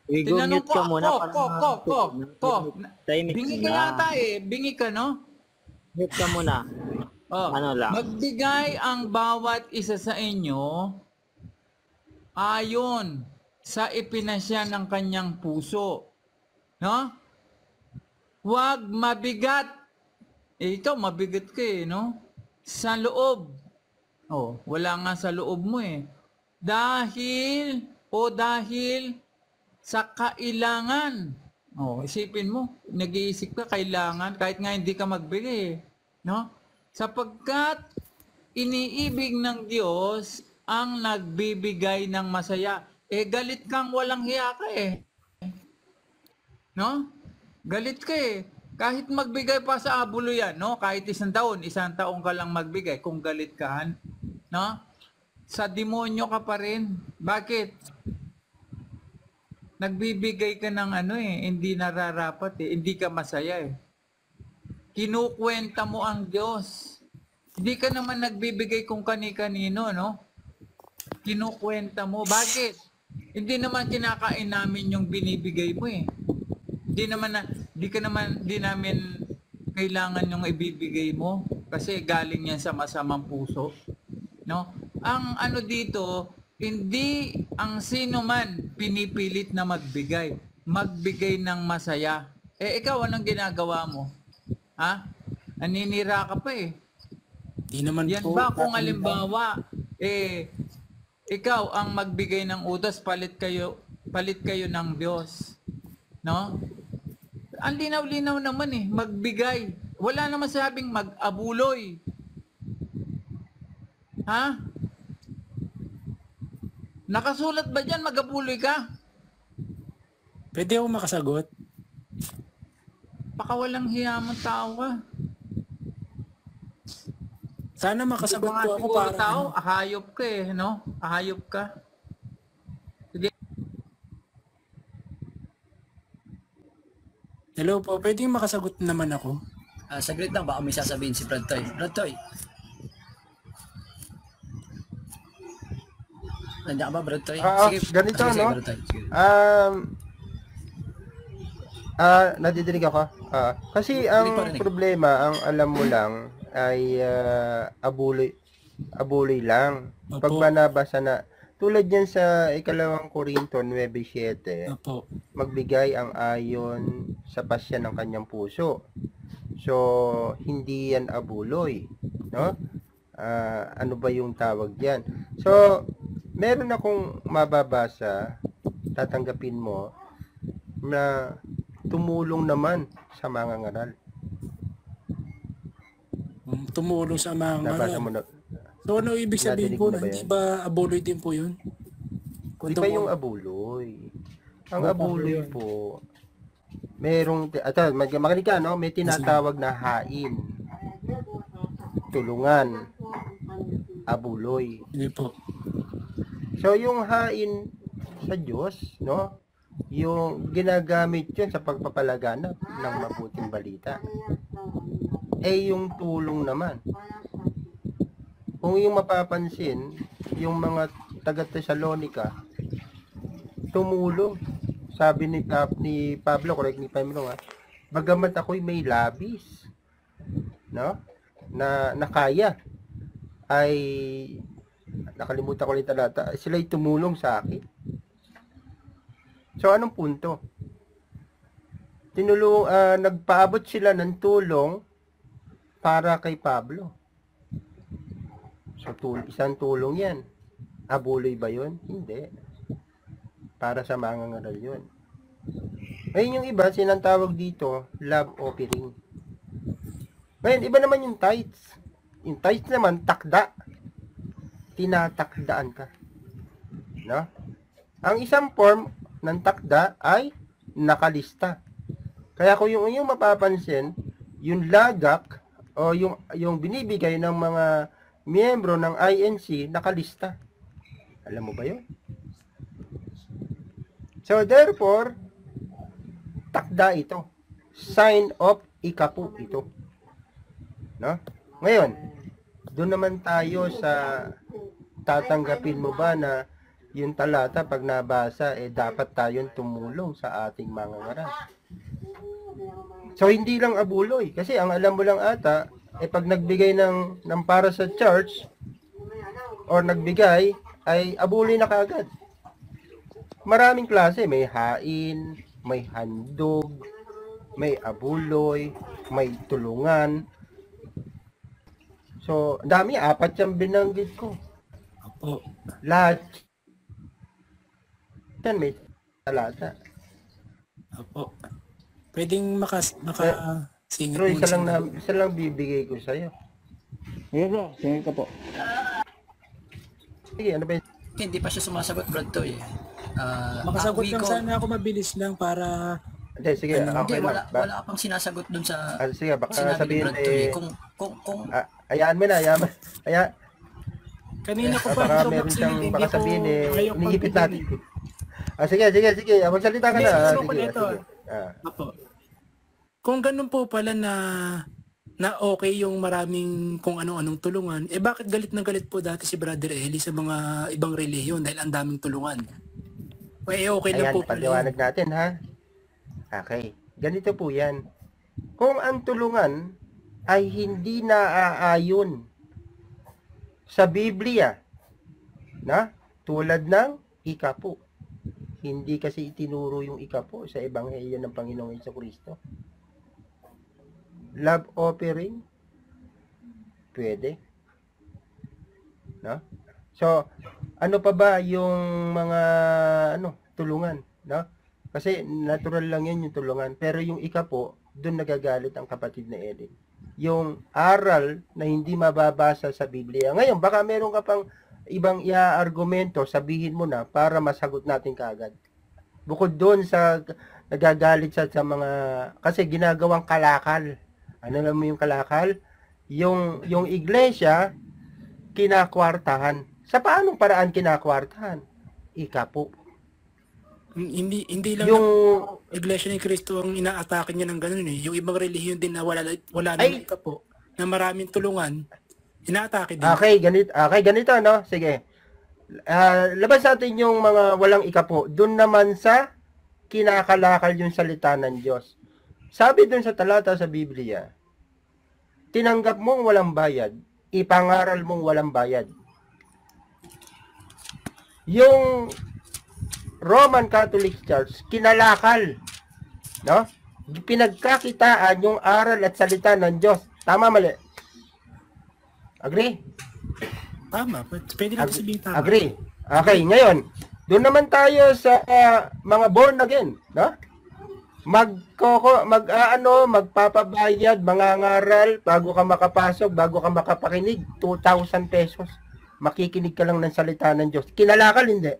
Tinanong I-mute ko, ka muna para ko. tahimik ka Bingi ka na. yata eh. Bingi ka, no? Mute ka muna. Oh, Ano lang. magbigay ang bawat isa sa inyo ayon sa ipinasya ng kanyang puso. No? Huwag mabigat. Ikaw, mabigat ka eh, no? Sa loob. Oh, wala nga sa loob mo eh. Dahil sa kailangan. Oh, isipin mo, nag-iisip ka kailangan kahit nga hindi ka magbigay, eh, no? Sapagkat iniibig ng Diyos ang nagbibigay ng masaya. Eh galit kang walang hiya ka eh, no? Galit ka eh. Kahit magbigay pa sa abulo yan, no? Kahit isang taon ka lang magbigay kung galit ka, no? Sa demonyo ka pa rin. Bakit? Nagbibigay ka ng ano eh, hindi nararapat eh, hindi ka masaya eh. Kinukwenta mo ang Diyos. Hindi ka naman nagbibigay kung kani-kanino, no? Kinukwenta mo. Bakit? Hindi naman kinakain namin yung binibigay mo eh. Di namin kailangan yung ibibigay mo kasi galing yan sa masamang puso, no? Ang ano dito, hindi ang sino man pinipilit na magbigay ng masaya. Eh ikaw anong ginagawa mo? Ha? Naninira ka pa eh. Di naman Yan po. ba kung halimbawa ikaw ang magbigay ng utos, palit kayo ng Diyos, no? Ang linaw-linaw naman eh, magbigay. Wala naman sabing mag-abuloy. Ha? Nakasulat ba dyan mag-abuloy ka? Pwede ako makasagot? Baka walang hiya mong tao ka. Sana makasagot po ako Siguro para tao, ahayop ka eh, no? Ahayop ka. Sige. Hello po, pwede makasagot naman ako? Saglit lang, baka may sasabihin si Brad Toy. Brad Toy. Nandiyan ka ba, Brad Toy? Sige, ganito, sige, no? Brad Toy. Sige. Nadidinig ako. Kasi ang Parinig. problema, ang alam mo lang ay abuloy lang. Opo. Pag banabasa na, tulad yan sa ikalawang Korinto 9:7, Opo. magbigay ang ayon sa pasya ng kanyang puso. So, hindi yan abuloy, no? Ano ba yung tawag diyan? So, meron akong mababasa, tatanggapin mo, na tumulong naman sa mga ngaral. Tumulong sa mga Nabasa mo na, So ano ibig sabihin nadinig po? mo na ba Hindi yan? ba abuloy din po yun? Di ba yung abuloy? Ang abuloy po, merong, makinig ka, no? May tinatawag na hain, tulungan, abuloy. Hindi po. So, yung hain sa Diyos, no? Yung ginagamit yun sa pagpapalaganap ng mabuting balita. Eh, yung tulong naman. Kung yung mapapansin, yung mga taga-Thessalonica, tumulong. Sabi ni Pablo, correct me if I'm wrong, bagamat ako'y may labis, no? Na kaya, ay, nakalimutan ko lang talata, sila'y tumulong sa akin. So, anong punto? Nagpaabot sila ng tulong para kay Pablo. So, isang tulong yan. Abuloy ba yun? Hindi. Para sa mga ngaral yun. Ngayon yung iba, sinantawag dito, love offering. Ngayon, iba naman yung tithes. Yung tithes naman, takda. Tinatakdaan ka. No? Ang isang form ng takda ay nakalista. Kaya kung yung mapapansin, yung lagak o yung binibigay ng mga miyembro ng INC nakalista. Alam mo ba yun? So therefore, takda ito. Sign of ikapu ito. No? Ngayon, doon naman tayo sa tatanggapin mo ba na yung talata pag nabasa, dapat tayong tumulong sa ating mga ngaral. So, hindi lang abuloy. Kasi ang alam mo lang ata, pag nagbigay ng para sa church, or nagbigay, ay abuloy na kaagad. Maraming klase. May hain, may handog, may abuloy, may tulungan. So, ang dami, 4 yung binanggit ko. Opo. Lahat yan may talata. Opo. Pwedeng singit Pero muna isa lang bibigay ko sa'yo. Sige bro, singit ka po. Sige, ano ba yun? Hindi pa siya sumasagot, Brad Toy. Makasagot lang sana ako mabilis lang para Hindi, sige, Hindi, okay lang. wala ka pang sinasagot dun sa Sige, baka sinabi ni sabihin Brad Toy. Kung hayaan mo na, hayaan mo. kanina ko pa Baka meron siyang, baka sabihin inihipit natin. Sige. Magsalita ka Hindi, na. gusto ko Sige, nito. sige. Opo. Kung ganun po pala na okay yung maraming kung ano-anong tulungan, bakit galit na galit po dati si Brother Eli sa mga ibang relihiyon dahil ang daming tulungan? Okay lang Ayan, po pala. paliwanag natin, ha? Okay. Ganito po yan. Kung ang tulungan ay hindi naaayon sa Biblia, tulad ng ikapo. Hindi kasi itinuro yung ikapo sa Ebanghelyo ng Panginoong Jesucristo. Love offering, pwede. So, ano pa ba yung mga tulungan, Kasi natural lang yun yung tulungan. Pero yung ikapo, doon nagagalit ang kapatid na Ellen. Yung aral na hindi mababasa sa Biblia. Ngayon, baka meron ka pang ibang argumento, sabihin mo na para masagot natin kaagad. Bukod doon sa nagagalit sa mga, kasi ginagawang kalakal. Ano lang mo yung kalakal? Yung iglesia, kinakwartahan. Sa paanong paraan kinakwartahan? Ikapo. Hindi lang Yung Iglesia ni Cristo ang inaatake niya ng ganun eh. Yung ibang relihiyon din na wala na po, na maraming tulungan, inaatake din. Okay, ganito, no? Sige. Labas natin yung mga walang ikapo. Doon naman sa kinakalakal yung salita ng Diyos. Sabi doon sa talata sa Biblia, tinanggap mong walang bayad, ipangaral mong walang bayad. Yung Roman Catholic Church, kinalakal, pinagkakitaan yung aral at salita ng Diyos. Tama, mali? Agree? Tama. Pwede natin sabihin tama. Agree. Okay, ngayon, doon naman tayo sa mga born again, magpapabayad, mangangaral, bago ka makapasok, bago ka makapakinig, 2,000 pesos. Makikinig ka lang ng salita ng Diyos. Kinalakal, hindi.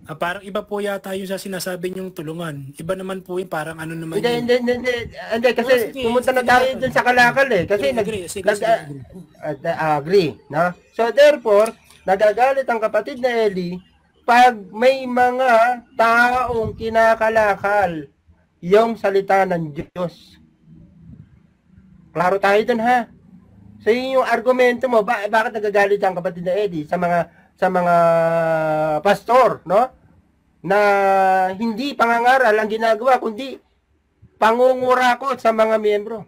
Parang iba po yata yung sa sinasabi niyong tulungan. Iba naman po yung parang ano naman Hindi, kasi pumunta na tayo dun sa kalakal eh. Kasi agree, So therefore, nagagalit ang kapatid na Eli pag may mga taong kinakalakal yung salita ng Diyos. Klaro tayo dun, ha? So yun yung argumento mo, bakit nagagalit ang kapatid na Eli sa mga pastor, na hindi pangangaral ang ginagawa, kundi pangungurakot sa mga miyembro.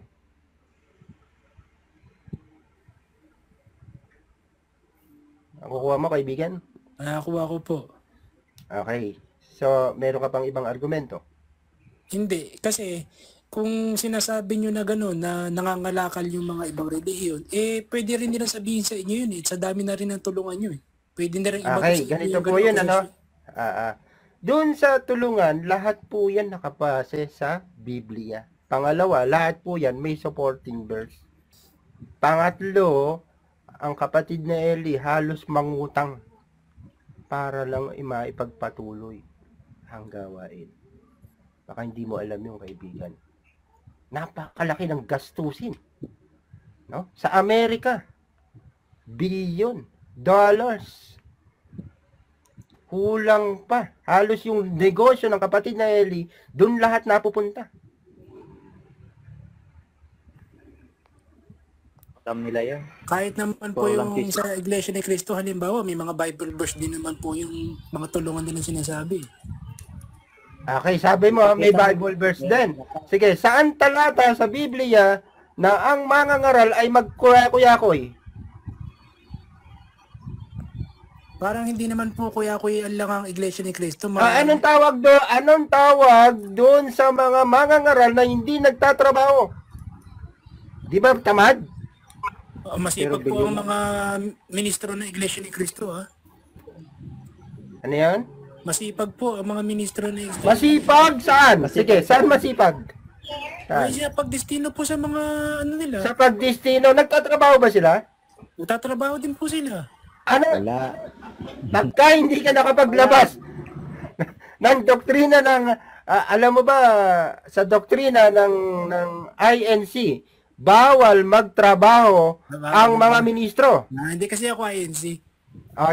Nakukuha mo, kaibigan? Nakakuha ko po. Okay. So, meron ka pang ibang argumento? Hindi. Kasi, kung sinasabi nyo na gano'n, na nangangalakal yung mga ibang relihiyon, pwede rin nila sabihin sa inyo yun. Sa dami na rin ng tulungan nyo. Pwede na rin ibang okay, ganito po yun, Doon sa tulungan, lahat po yan nakapase sa Biblia. Pangalawa, lahat po yan may supporting verse. Pangatlo, ang kapatid na Eli halos mangutang para lang maipagpatuloy ang gawain. Baka hindi mo alam yung kaibigan. Napakalaki ng gastusin. Sa Amerika, billion dollars. Kulang pa. Halos yung negosyo ng kapatid na Eli, doon lahat napupunta. Alam nila yan. Kahit naman po Puro yung lang kiss. sa Iglesia ni Cristo, halimbawa, may mga Bible verse din naman po yung mga tulungan din ang sinasabi. Okay, sabi mo, may Bible verse din. Sige, saan talata sa Biblia na ang mangangaral ay magkuyakoy? Parang hindi naman po kuya-kuya lang ang Iglesia ni Cristo. Anong tawag doon? Anong tawag doon sa mga mangangaral na hindi nagtatrabaho? Di ba tamad? Masipag Pero po ang bigyan- mga ministro ng Iglesia ni Cristo, ha? Ano yan? Masipag po ang mga ministro ng Iglesia. Masipag saan? Sige, saan masipag? Ay Saan? siya pagdestino po sa mga ano nila. Sa pagdestino, nagtatrabaho ba sila? Nagtatrabaho din po sila. Ano? Wala. Pagka hindi ka nakapaglabas ng doktrina ng, alam mo ba, sa doktrina ng INC, bawal magtrabaho ang mga ministro. Hindi kasi ako INC.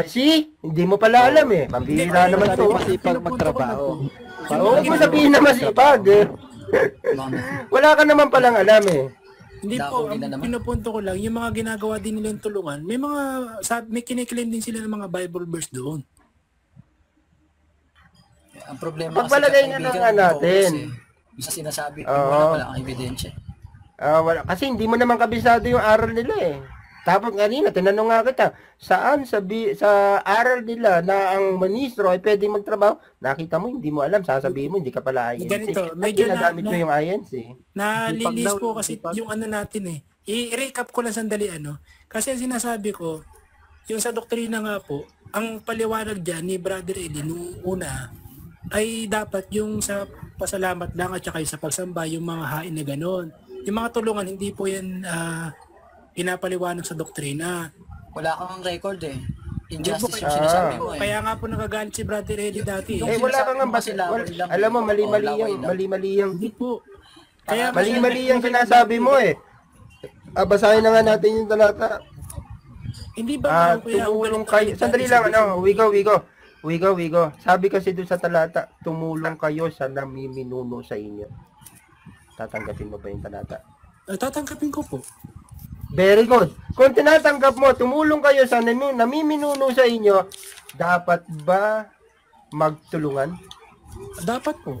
See? Hindi mo pala alam eh. Pambihira naman Sabi to. masipag magtrabaho. Oo, mo sabihin na masipag eh. Wala ka naman palang alam eh. Hindi po, ang pinupunto ko lang, yung mga ginagawa din nilang tulungan, may kiniklaim din sila ng mga Bible verse doon. Ang problema Pagpalagay nga kaibigan, nga natin. yung sa sinasabi, Oo. wala ang ebidensya. Wala. Kasi hindi mo naman kabisado yung aral nila eh. Tapos kanina, tinanong nga kita, saan sa aral nila na ang ministro ay pwedeng magtrabaho? Nakita mo, hindi mo alam. Sasabihin mo, hindi ka pala INC. Ganito, At medyo ginagamit mo yung INC. Nalilis po kasi yung ano natin eh. I-recap ko lang sandali ano. Kasi ang sinasabi ko, yung sa doktrina nga po, ang paliwanag dyan ni Brother Eli nung una, ay dapat yung sa pasalamat lang at saka yung sa pagsamba, yung mga hain na gano'n. Yung mga tulungan, hindi po yan pinapaliwanag sa doktrina. Wala kang record eh. Injustice Hindi yung po, sinasabi mo eh. Kaya nga po nagagalit si Brother Eli dati. Eh, wala ka nga alam mo, mali-mali yung Hindi po. Kaya mali-mali yung sinasabi mo eh. Basahin na nga natin yung talata. hindi ba Tumulong kayo. Sandali lang, Wigo. Sabi kasi doon sa talata, tumulong kayo sa namiminuno sa inyo. Tatanggapin mo ba yung talata? tatanggapin ko po. Very good. Kung tinatanggap mo, tumulong kayo sa namiminuno sa inyo, dapat ba magtulungan? Dapat po.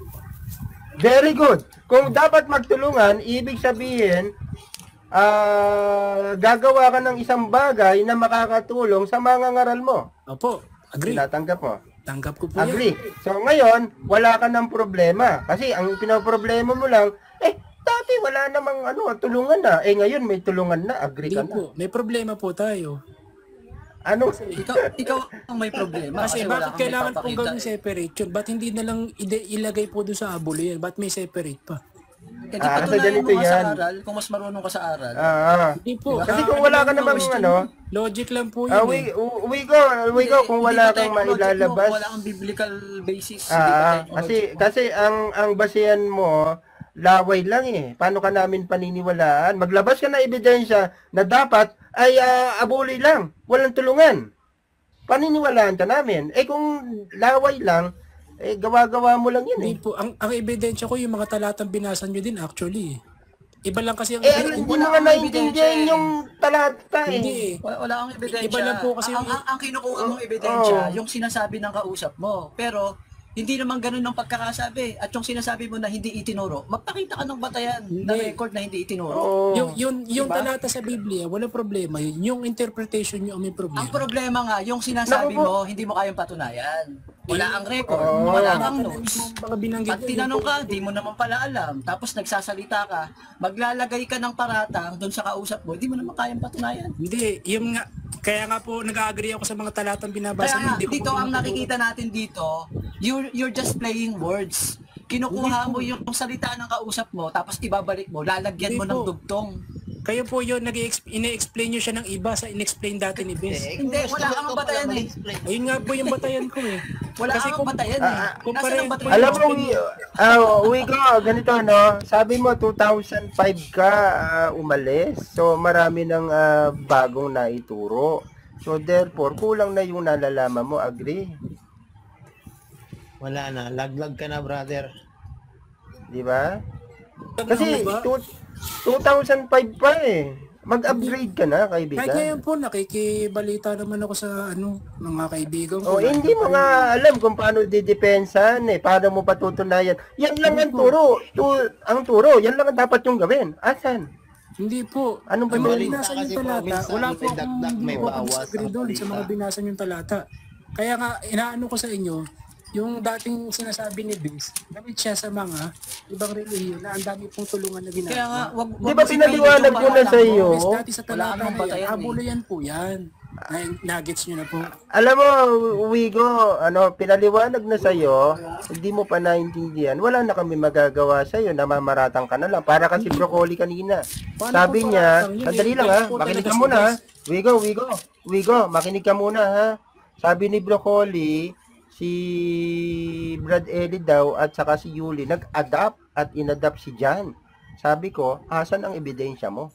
Very good. Kung dapat magtulungan, ibig sabihin, gagawa ka ng isang bagay na makakatulong sa mga ngaral mo. Opo, agree. Tinatanggap mo. Tanggap ko po Agree. yan. So ngayon, wala ka ng problema. Kasi ang pinoproblema mo lang, dati wala namang tulungan na. Ngayon may tulungan na. Agree Hindi ka na. po, may problema po tayo. Ano? Ikaw ang may problema. Kasi wala bakit kang kailangan pong ipapakita gawin separate yun? Ba't hindi na lang ilagay po doon sa abulo yan? Ba't may separate pa? Kasi kasi patunayan ganito mo nga sa yan. aral, kung mas marunong ka sa aral. Hindi po. Kasi kung wala ka namang Logic lang po yun eh. Wigo, kung wala kang mailalabas. Wala kang biblical basis. Hindi pa Kasi ang basehan mo, laway lang eh. Paano ka namin paniniwalaan? Maglabas ka na ebidensya na dapat ay abuli lang. Walang tulungan. Paniniwalaan ka namin. Kung laway lang, gawa-gawa mo lang yun eh. Hindi po. Ang ebidensya ko yung mga talatang binasa nyo din actually. Iba lang kasi ang Hindi mo nga naiintindihan yung talata eh. Hindi eh. Wala kang ebidensya. Iba lang po kasi ang kinukuha mong ebidensya, yung sinasabi ng kausap mo. Pero, hindi naman ganun ang pagkakasabi. At yung sinasabi mo na hindi itinuro, magpakita ka ng batayan na record na hindi itinuro. Yung Diba? talata sa Biblia, walang problema yun. Yung interpretation nyo ang may problema. Ang problema nga, yung sinasabi mo, hindi mo kayang patunayan. Wala ang record, wala ang notes. Mga binanggit Pag tinanong ka, di mo naman pala alam. Tapos nagsasalita ka, maglalagay ka ng paratang doon sa kausap mo, di mo naman kayang patunayan. Hindi, yung nga, kaya nga po nag-agree ako sa mga talatang binabasa. Kaya nga, Hindi ko dito po ang nakikita natin dito, you're just playing words. Kinukuha mo yung salita ng kausap mo, tapos ibabalik mo, lalagyan mo ng dugtong. Kayo po yun, ine-explain nyo siya ng iba sa in-explain dati ni Bes. Hindi, wala kang batayan eh. Ayun nga po yung batayan ko eh. Wala Kasi kang batayan eh. Nasaan ang batayan? Alam mo, Wigo, ganito sabi mo 2005 ka umalis. So marami ng bagong naituro. So therefore, kulang na yung nalalaman mo, agree? Wala na. Laglag ka na, brother. Di ba? Kasi 2005 pa eh. Mag-upgrade ka na, Kahit kaibigan. ngayon po, nakikibalita naman ako sa mga kaibigan ko. O, hindi mo nga alam kung paano didepensahan eh. Paano mo patutunayan. Yan lang ang turo. Ang turo, yan lang ang dapat yung gawin. Asan? Hindi po. Anong Ang mga balik? binasa Kasi yung po, talata, minsan wala po may akong dagdag, hindi may po ako bawas disagree ang doon sa mga balita. binasa yung talata. Kaya nga, inaano ko sa inyo, yung dating sinasabi ni Vince, gamit siya sa mga ibang relihiyon na ang dami pong tulungan na ginagawa. Kaya nga, wag Di ba pinaliwanag ko na sa iyo? Yes, dati sa Wala talata namang na yan, batayan eh. abuluyan po yan. Nuggets nyo na po. Alam mo, Wigo, pinaliwanag na sa'yo, hindi mo pa naintindihan, wala na kami magagawa sa'yo, namamaratang ka na lang. Para kasi broccoli kanina. Paano Sabi ko niya, paratang yun? sandali lang Ganyan ha, po makinig talaga ka si muna ha. Vince. Wigo, makinig ka muna ha. Sabi ni Broccoli, si Brad Ellie daw at saka si Yuli nag-adapt at inadapt si Jan. Sabi ko, asan ang ebidensya mo?